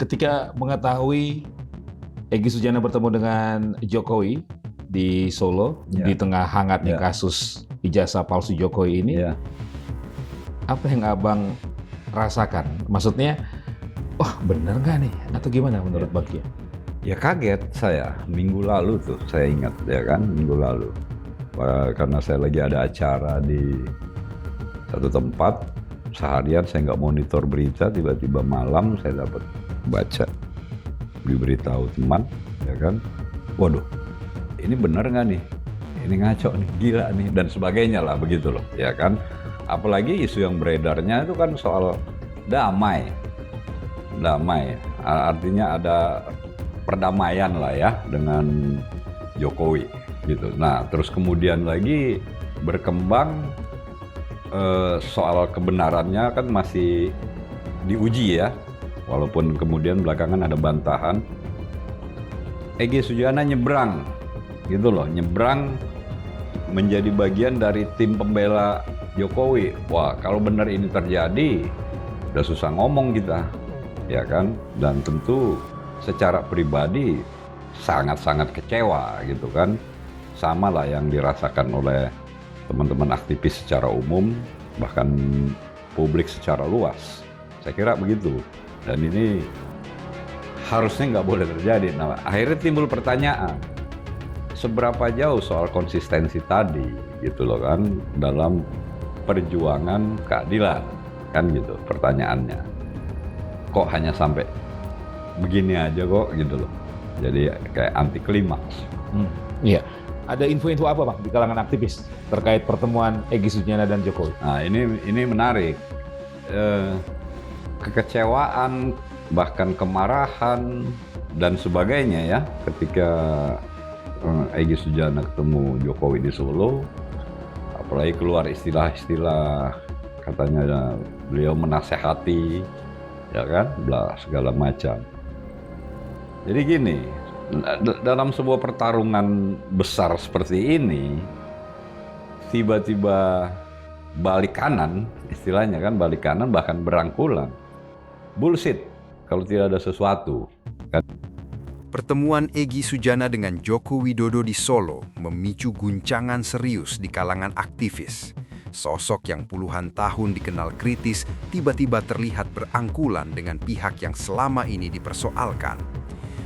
Ketika mengetahui Egy Sujana bertemu dengan Jokowi di Solo, di tengah hangatnya kasus ijazah palsu Jokowi ini, apa yang Abang rasakan? Maksudnya, wah bener nggak nih? Atau gimana menurut Bang Kia? Ya kaget saya, minggu lalu tuh saya ingat ya kan, minggu lalu. Karena saya lagi ada acara di satu tempat, seharian saya nggak monitor berita, tiba-tiba malam saya dapat baca, diberitahu teman, ya kan, waduh, ini benar nggak nih? Ini ngaco nih, gila nih, dan sebagainya lah begitu loh, ya kan. Apalagi isu yang beredarnya itu kan soal damai, artinya ada perdamaian lah ya dengan Jokowi gitu. Nah terus kemudian lagi berkembang soal kebenarannya kan masih diuji ya, walaupun kemudian belakangan ada bantahan. Egy Sujana nyebrang gitu loh, nyebrang menjadi bagian dari tim pembela Jokowi. Wah kalau benar ini terjadi udah susah ngomong kita ya kan, dan tentu secara pribadi sangat-sangat kecewa gitu kan, sama lah yang dirasakan oleh teman-teman aktivis secara umum, bahkan publik secara luas. Saya kira begitu, dan ini harusnya nggak boleh terjadi. Nah akhirnya timbul pertanyaan, seberapa jauh soal konsistensi tadi gitu loh kan dalam perjuangan keadilan kan gitu pertanyaannya. Kok hanya sampai begini aja kok gitu loh, jadi kayak anti klimaks. Iya, ada info-info apa Bang di kalangan aktivis terkait pertemuan Egy Sujana dan Jokowi? Nah ini menarik, kekecewaan bahkan kemarahan dan sebagainya ya ketika Egy Sujana ketemu Jokowi di Solo, apalagi keluar istilah-istilah katanya beliau menasehati ya kan, bla segala macam. Jadi gini, dalam sebuah pertarungan besar seperti ini, tiba-tiba balik kanan, istilahnya kan balik kanan bahkan berangkulan. Bullshit kalau tidak ada sesuatu. Kan? Pertemuan Egy Sujana dengan Joko Widodo di Solo memicu guncangan serius di kalangan aktivis. Sosok yang puluhan tahun dikenal kritis tiba-tiba terlihat berangkulan dengan pihak yang selama ini dipersoalkan.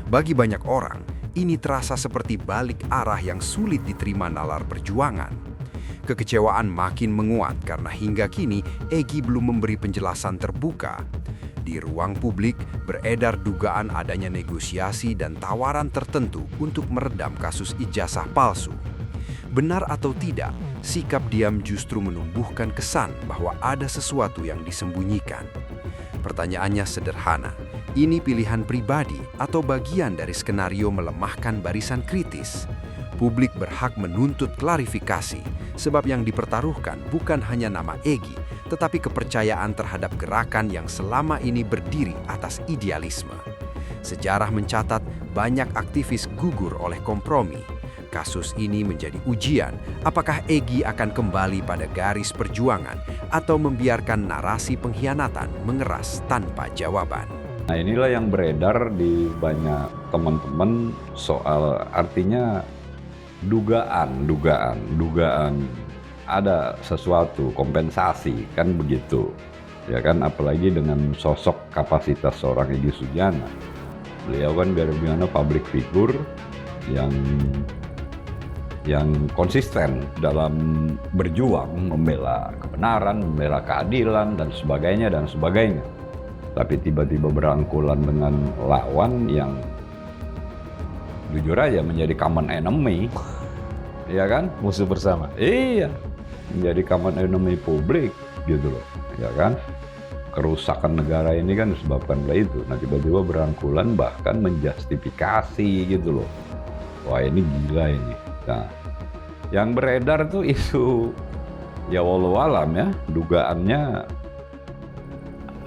Bagi banyak orang, ini terasa seperti balik arah yang sulit diterima nalar perjuangan. Kekecewaan makin menguat karena hingga kini Egy belum memberi penjelasan terbuka. Di ruang publik beredar dugaan adanya negosiasi dan tawaran tertentu untuk meredam kasus ijazah palsu. Benar atau tidak, sikap diam justru menumbuhkan kesan bahwa ada sesuatu yang disembunyikan. Pertanyaannya sederhana, ini pilihan pribadi atau bagian dari skenario melemahkan barisan kritis? Publik berhak menuntut klarifikasi, sebab yang dipertaruhkan bukan hanya nama Egy, tetapi kepercayaan terhadap gerakan yang selama ini berdiri atas idealisme. Sejarah mencatat banyak aktivis gugur oleh kompromi. Kasus ini menjadi ujian apakah Egy akan kembali pada garis perjuangan atau membiarkan narasi pengkhianatan mengeras tanpa jawaban. Nah inilah yang beredar di banyak teman-teman soal artinya dugaan ada sesuatu kompensasi kan begitu ya kan, apalagi dengan sosok kapasitas seorang Egy Sujana. Beliau kan biar gimana public figure yang konsisten dalam berjuang membela kebenaran, membela keadilan dan sebagainya. Tapi tiba-tiba berangkulan dengan lawan yang jujur aja menjadi common enemy, ya kan? Musuh bersama. Iya, menjadi common enemy publik gitu loh, ya kan? Kerusakan negara ini kan disebabkan oleh itu. Nah tiba-tiba berangkulan bahkan menjustifikasi gitu loh. Wah ini gila ini. Nah, yang beredar tuh isu ya walau alam ya, dugaannya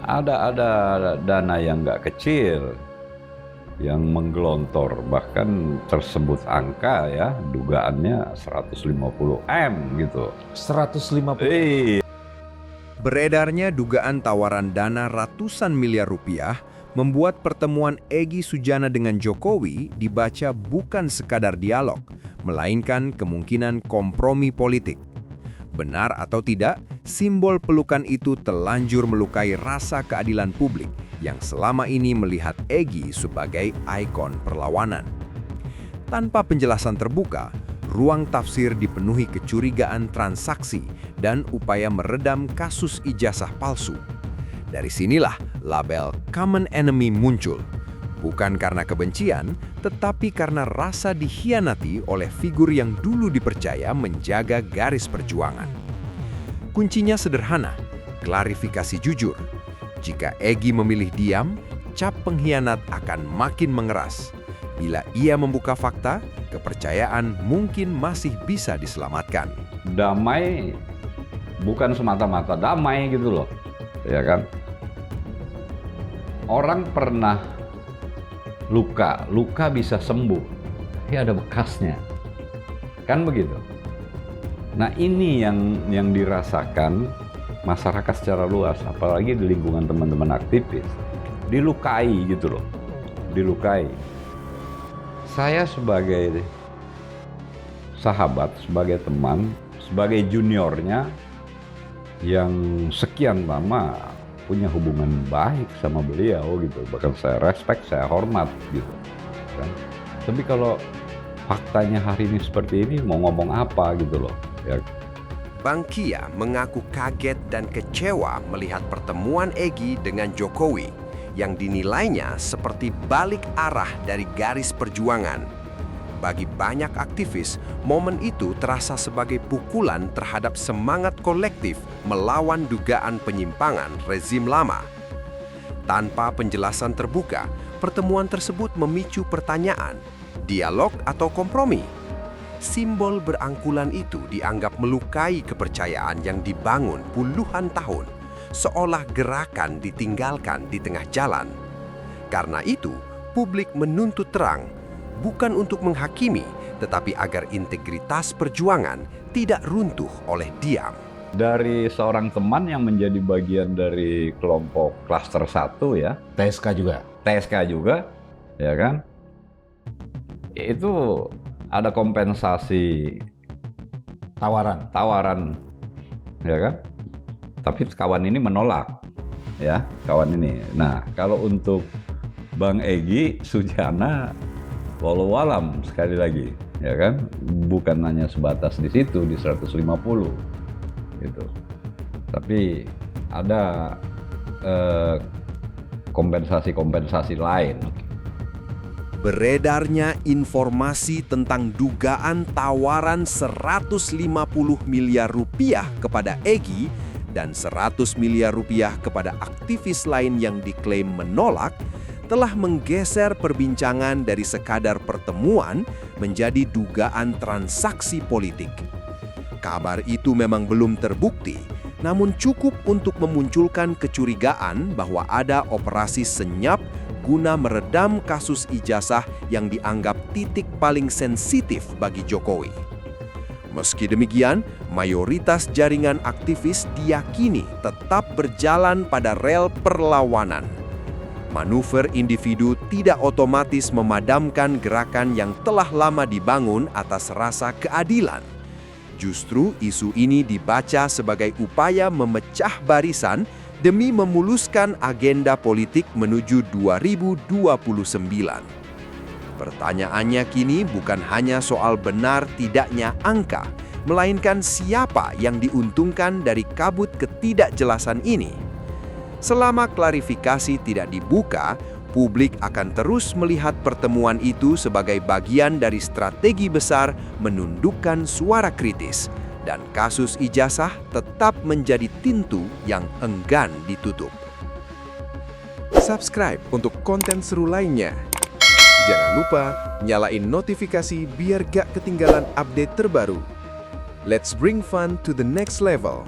ada dana yang nggak kecil yang menggelontor, bahkan tersebut angka ya dugaannya 150 M gitu. 150. Beredarnya dugaan tawaran dana ratusan miliar rupiah membuat pertemuan Egy Sujana dengan Jokowi dibaca bukan sekadar dialog, melainkan kemungkinan kompromi politik. Benar atau tidak, simbol pelukan itu telanjur melukai rasa keadilan publik yang selama ini melihat Egy sebagai ikon perlawanan. Tanpa penjelasan terbuka, ruang tafsir dipenuhi kecurigaan transaksi dan upaya meredam kasus ijazah palsu. Dari sinilah label common enemy muncul, bukan karena kebencian, tetapi karena rasa dikhianati oleh figur yang dulu dipercaya menjaga garis perjuangan. Kuncinya sederhana, klarifikasi jujur. Jika Egy memilih diam, cap pengkhianat akan makin mengeras. Bila ia membuka fakta, kepercayaan mungkin masih bisa diselamatkan. Damai bukan semata-mata damai gitu loh, ya kan? Orang pernah luka bisa sembuh, tapi ada bekasnya, kan begitu. Nah ini yang dirasakan masyarakat secara luas, apalagi di lingkungan teman-teman aktivis, dilukai gitu loh, dilukai. Saya sebagai sahabat, sebagai teman, sebagai juniornya yang sekian lama punya hubungan baik sama beliau gitu, bahkan saya respect, saya hormat gitu kan. Tapi kalau faktanya hari ini seperti ini, mau ngomong apa gitu loh ya. Bang Kia mengaku kaget dan kecewa melihat pertemuan Egy dengan Jokowi yang dinilainya seperti balik arah dari garis perjuangan. Bagi banyak aktivis, momen itu terasa sebagai pukulan terhadap semangat kolektif melawan dugaan penyimpangan rezim lama. Tanpa penjelasan terbuka, pertemuan tersebut memicu pertanyaan, dialog atau kompromi? Simbol berangkulan itu dianggap melukai kepercayaan yang dibangun puluhan tahun, seolah gerakan ditinggalkan di tengah jalan. Karena itu, publik menuntut terang, bukan untuk menghakimi, tetapi agar integritas perjuangan tidak runtuh oleh diam. Dari seorang teman yang menjadi bagian dari kelompok klaster 1 ya, TSK juga, ya kan? Itu ada kompensasi tawaran, ya kan? Tapi kawan ini menolak, ya kawan ini. Nah, kalau untuk Bang Egy Sujana, walau alam sekali lagi, ya kan? Bukan hanya sebatas di situ di 150, gitu. Tapi ada kompensasi lain. Beredarnya informasi tentang dugaan tawaran 150 miliar rupiah kepada Egy dan 100 miliar rupiah kepada aktivis lain yang diklaim menolak telah menggeser perbincangan dari sekadar pertemuan menjadi dugaan transaksi politik. Kabar itu memang belum terbukti, namun cukup untuk memunculkan kecurigaan bahwa ada operasi senyap guna meredam kasus ijazah yang dianggap titik paling sensitif bagi Jokowi. Meski demikian, mayoritas jaringan aktivis diyakini tetap berjalan pada rel perlawanan. Manuver individu tidak otomatis memadamkan gerakan yang telah lama dibangun atas rasa keadilan. Justru isu ini dibaca sebagai upaya memecah barisan demi memuluskan agenda politik menuju 2029. Pertanyaannya kini bukan hanya soal benar tidaknya angka, melainkan siapa yang diuntungkan dari kabut ketidakjelasan ini. Selama klarifikasi tidak dibuka, publik akan terus melihat pertemuan itu sebagai bagian dari strategi besar menundukkan suara kritis, dan kasus ijazah tetap menjadi pintu yang enggan ditutup. Subscribe untuk konten seru lainnya. Jangan lupa nyalain notifikasi biar gak ketinggalan update terbaru. Let's bring fun to the next level.